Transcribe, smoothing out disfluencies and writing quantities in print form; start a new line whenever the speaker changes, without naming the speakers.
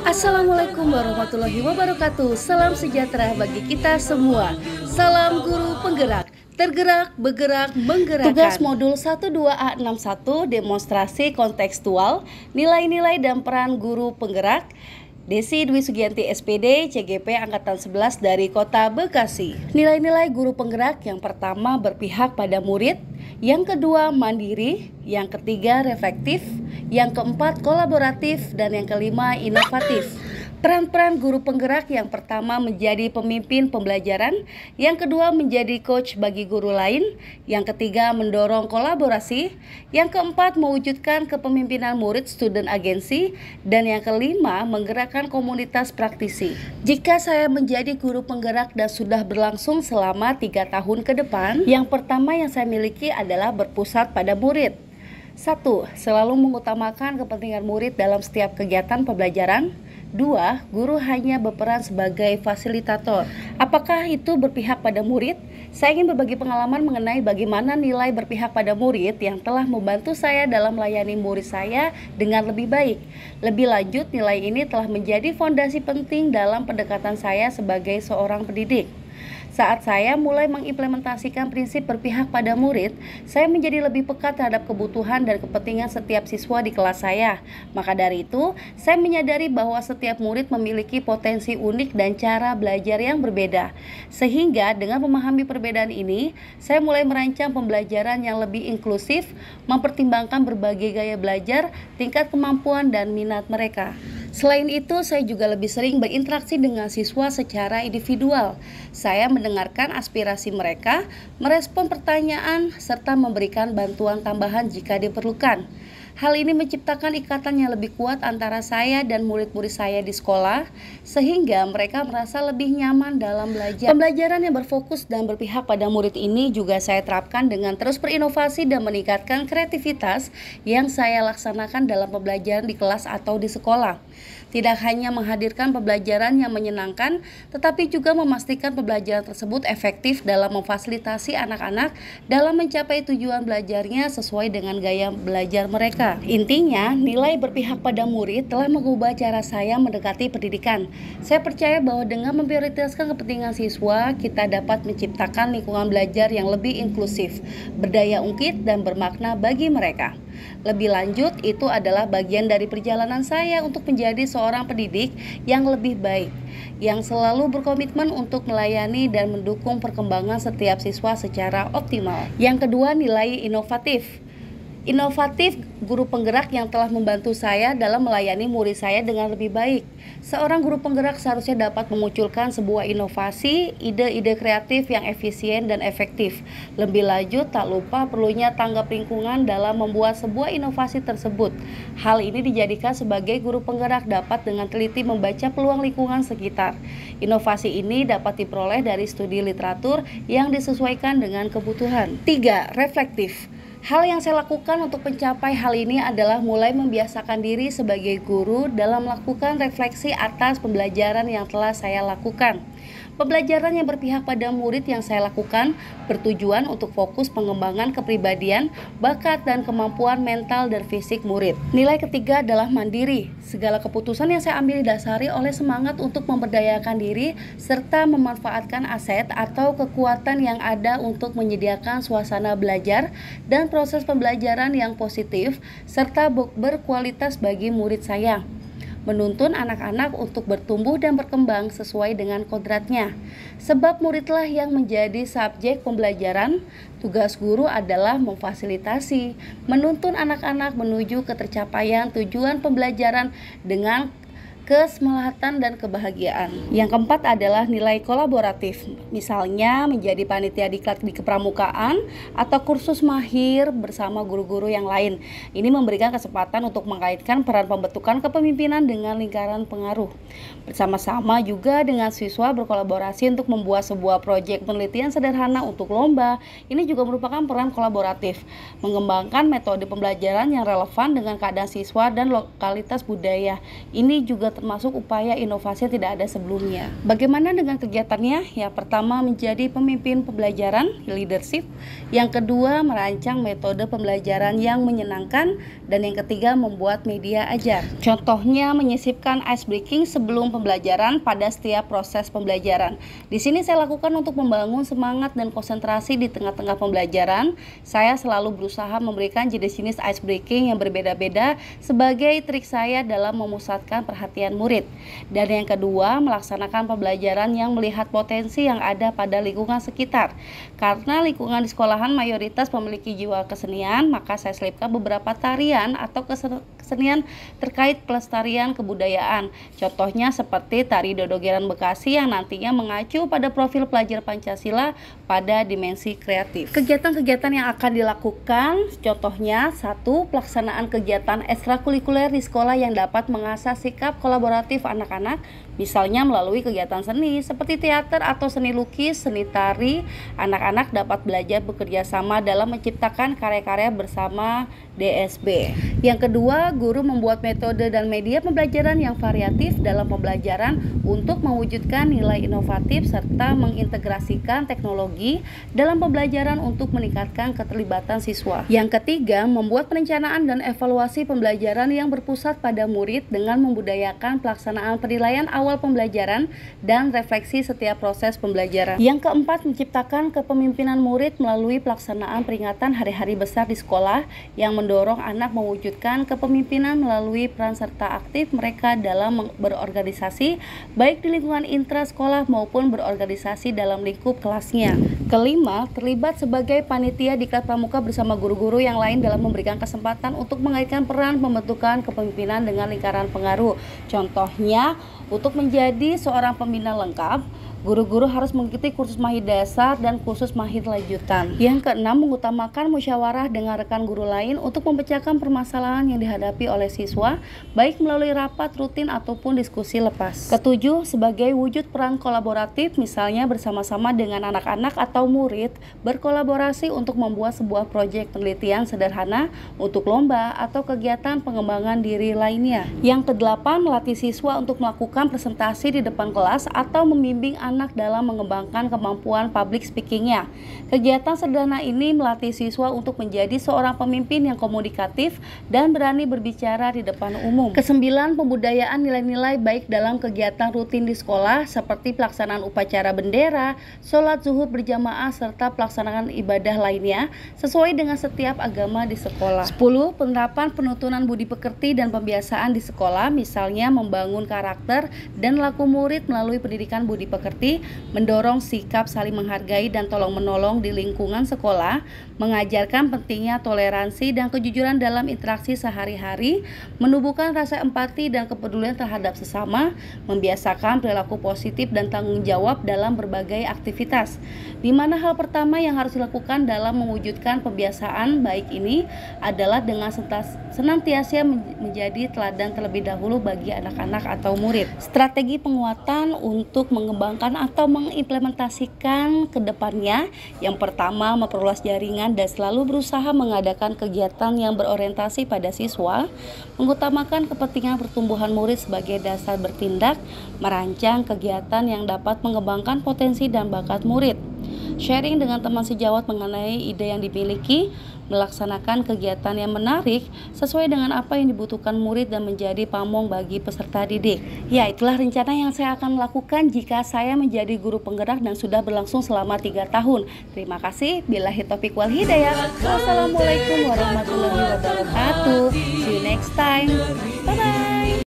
Assalamualaikum warahmatullahi wabarakatuh. Salam sejahtera bagi kita semua. Salam guru penggerak. Tergerak, bergerak, menggerakkan. Tugas modul 12A61 demonstrasi kontekstual, nilai-nilai dan peran guru penggerak. Desi Dwi Sugianti SPD, CGP Angkatan 11 dari Kota Bekasi. Nilai-nilai guru penggerak yang pertama berpihak pada murid, yang kedua mandiri, yang ketiga reflektif, yang keempat kolaboratif, dan yang kelima inovatif. Peran-peran guru penggerak yang pertama menjadi pemimpin pembelajaran, yang kedua menjadi coach bagi guru lain, yang ketiga mendorong kolaborasi, yang keempat mewujudkan kepemimpinan murid student agency, dan yang kelima menggerakkan komunitas praktisi. Jika saya menjadi guru penggerak dan sudah berlangsung selama 3 tahun ke depan, yang pertama yang saya miliki adalah berpusat pada murid. 1. Selalu mengutamakan kepentingan murid dalam setiap kegiatan pembelajaran. 2. Guru hanya berperan sebagai fasilitator. Apakah itu berpihak pada murid? Saya ingin berbagi pengalaman mengenai bagaimana nilai berpihak pada murid yang telah membantu saya dalam melayani murid saya dengan lebih baik. Lebih lanjut, nilai ini telah menjadi fondasi penting dalam pendekatan saya sebagai seorang pendidik. Saat saya mulai mengimplementasikan prinsip berpihak pada murid, saya menjadi lebih peka terhadap kebutuhan dan kepentingan setiap siswa di kelas saya. Maka dari itu, saya menyadari bahwa setiap murid memiliki potensi unik dan cara belajar yang berbeda. Sehingga dengan memahami perbedaan ini, saya mulai merancang pembelajaran yang lebih inklusif, mempertimbangkan berbagai gaya belajar, tingkat kemampuan dan minat mereka. Selain itu, saya juga lebih sering berinteraksi dengan siswa secara individual. Saya mendengarkan aspirasi mereka, merespon pertanyaan, serta memberikan bantuan tambahan jika diperlukan. Hal ini menciptakan ikatan yang lebih kuat antara saya dan murid-murid saya di sekolah, sehingga mereka merasa lebih nyaman dalam belajar. Pembelajaran yang berfokus dan berpihak pada murid ini juga saya terapkan dengan terus berinovasi dan meningkatkan kreativitas yang saya laksanakan dalam pembelajaran di kelas atau di sekolah. Tidak hanya menghadirkan pembelajaran yang menyenangkan, tetapi juga memastikan pembelajaran tersebut efektif dalam memfasilitasi anak-anak dalam mencapai tujuan belajarnya sesuai dengan gaya belajar mereka. Intinya, nilai berpihak pada murid telah mengubah cara saya mendekati pendidikan. Saya percaya bahwa dengan memprioritaskan kepentingan siswa, kita dapat menciptakan lingkungan belajar yang lebih inklusif, berdaya ungkit, dan bermakna bagi mereka. Lebih lanjut, itu adalah bagian dari perjalanan saya untuk menjadi seorang pendidik yang lebih baik, yang selalu berkomitmen untuk melayani dan mendukung perkembangan setiap siswa secara optimal. Yang kedua, nilai inovatif. Inovatif, guru penggerak yang telah membantu saya dalam melayani murid saya dengan lebih baik. Seorang guru penggerak seharusnya dapat memunculkan sebuah inovasi, ide-ide kreatif yang efisien dan efektif. Lebih lanjut, tak lupa perlunya tanggap lingkungan dalam membuat sebuah inovasi tersebut. Hal ini dijadikan sebagai guru penggerak dapat dengan teliti membaca peluang lingkungan sekitar. Inovasi ini dapat diperoleh dari studi literatur yang disesuaikan dengan kebutuhan. 3. Reflektif. Hal yang saya lakukan untuk mencapai hal ini adalah mulai membiasakan diri sebagai guru dalam melakukan refleksi atas pembelajaran yang telah saya lakukan. Pembelajaran yang berpihak pada murid yang saya lakukan bertujuan untuk fokus pengembangan kepribadian, bakat, dan kemampuan mental dan fisik murid. Nilai ketiga adalah mandiri. Segala keputusan yang saya ambil didasari oleh semangat untuk memberdayakan diri serta memanfaatkan aset atau kekuatan yang ada untuk menyediakan suasana belajar dan proses pembelajaran yang positif serta berkualitas bagi murid saya. Menuntun anak-anak untuk bertumbuh dan berkembang sesuai dengan kodratnya. Sebab muridlah yang menjadi subjek pembelajaran, tugas guru adalah memfasilitasi, menuntun anak-anak menuju ke tercapaian tujuan pembelajaran dengan kesemangatan dan kebahagiaan. Yang keempat adalah nilai kolaboratif. Misalnya menjadi panitia di kepramukaan atau kursus mahir bersama guru-guru yang lain. Ini memberikan kesempatan untuk mengaitkan peran pembentukan kepemimpinan dengan lingkaran pengaruh. Bersama-sama juga dengan siswa berkolaborasi untuk membuat sebuah proyek penelitian sederhana untuk lomba. Ini juga merupakan peran kolaboratif. Mengembangkan metode pembelajaran yang relevan dengan keadaan siswa dan lokalitas budaya. Ini juga juga termasuk upaya inovasi yang tidak ada sebelumnya. Bagaimana dengan kegiatannya? Yang pertama, menjadi pemimpin pembelajaran, leadership. Yang kedua, merancang metode pembelajaran yang menyenangkan. Dan yang ketiga, membuat media ajar. Contohnya, menyisipkan ice breaking sebelum pembelajaran pada setiap proses pembelajaran. Di sini saya lakukan untuk membangun semangat dan konsentrasi di tengah-tengah pembelajaran. Saya selalu berusaha memberikan jenis-jenis ice breaking yang berbeda-beda sebagai trik saya dalam memusatkan perhatian murid. Dan yang kedua, melaksanakan pembelajaran yang melihat potensi yang ada pada lingkungan sekitar. Karena lingkungan di sekolahan mayoritas memiliki jiwa kesenian, maka saya selipkan beberapa tarian atau kesenian terkait pelestarian kebudayaan. Contohnya seperti tari Dodogeran Bekasi yang nantinya mengacu pada profil pelajar Pancasila pada dimensi kreatif. Kegiatan-kegiatan yang akan dilakukan, contohnya 1. Pelaksanaan kegiatan ekstrakurikuler di sekolah yang dapat mengasah sikap kolaboratif anak-anak, misalnya melalui kegiatan seni seperti teater atau seni lukis, seni tari. Anak-anak dapat belajar bekerja sama dalam menciptakan karya-karya bersama DSB. Yang kedua, guru membuat metode dan media pembelajaran yang variatif dalam pembelajaran untuk mewujudkan nilai inovatif serta mengintegrasikan teknologi dalam pembelajaran untuk meningkatkan keterlibatan siswa. Yang ketiga, membuat perencanaan dan evaluasi pembelajaran yang berpusat pada murid dengan membudayakan pelaksanaan penilaian awal pembelajaran dan refleksi setiap proses pembelajaran. Yang keempat, menciptakan kepemimpinan murid melalui pelaksanaan peringatan hari-hari besar di sekolah yang mendorong anak mewujudkan kepemimpinan melalui peran serta aktif mereka dalam berorganisasi baik di lingkungan intrasekolah maupun berorganisasi dalam lingkup kelasnya. Kelima, terlibat sebagai panitia diklat pramuka bersama guru-guru yang lain dalam memberikan kesempatan untuk mengaitkan peran pembentukan kepemimpinan dengan lingkaran pengaruh. Contohnya, untuk menjadi seorang pembina lengkap, guru-guru harus mengikuti kursus mahir dasar dan kursus mahir lanjutan. Yang keenam, mengutamakan musyawarah dengan rekan guru lain untuk memecahkan permasalahan yang dihadapi oleh siswa, baik melalui rapat rutin ataupun diskusi lepas. Ketujuh, sebagai wujud peran kolaboratif, misalnya bersama-sama dengan anak-anak atau murid, berkolaborasi untuk membuat sebuah proyek penelitian sederhana untuk lomba atau kegiatan pengembangan diri lainnya. Yang kedelapan, melatih siswa untuk melakukan presentasi di depan kelas atau membimbing anak dalam mengembangkan kemampuan public speakingnya. Kegiatan sederhana ini melatih siswa untuk menjadi seorang pemimpin yang komunikatif dan berani berbicara di depan umum. Kesembilan, pembudayaan nilai-nilai baik dalam kegiatan rutin di sekolah seperti pelaksanaan upacara bendera, sholat zuhur berjamaah, serta pelaksanaan ibadah lainnya sesuai dengan setiap agama di sekolah. 10. Penerapan penutunan budi pekerti dan pembiasaan di sekolah, misalnya membangun karakter dan laku murid melalui pendidikan budi pekerti, mendorong sikap saling menghargai dan tolong-menolong di lingkungan sekolah, mengajarkan pentingnya toleransi dan kejujuran dalam interaksi sehari-hari, menumbuhkan rasa empati dan kepedulian terhadap sesama, membiasakan perilaku positif dan tanggung jawab dalam berbagai aktivitas. Di mana hal pertama yang harus dilakukan dalam mewujudkan pembiasaan baik ini adalah dengan senantiasa menjadi teladan terlebih dahulu bagi anak-anak atau murid. Strategi penguatan untuk mengembangkan atau mengimplementasikan ke depannya, yang pertama, memperluas jaringan dan selalu berusaha mengadakan kegiatan yang berorientasi pada siswa, mengutamakan kepentingan pertumbuhan murid sebagai dasar bertindak, merancang kegiatan yang dapat mengembangkan potensi dan bakat murid, sharing dengan teman sejawat mengenai ide yang dimiliki, melaksanakan kegiatan yang menarik sesuai dengan apa yang dibutuhkan murid dan menjadi pamong bagi peserta didik. Ya, itulah rencana yang saya akan lakukan jika saya menjadi guru penggerak dan sudah berlangsung selama 3 tahun. Terima kasih. Billahi taufiq wal hidayah. Wassalamualaikum warahmatullahi wabarakatuh. See you next time. Bye-bye.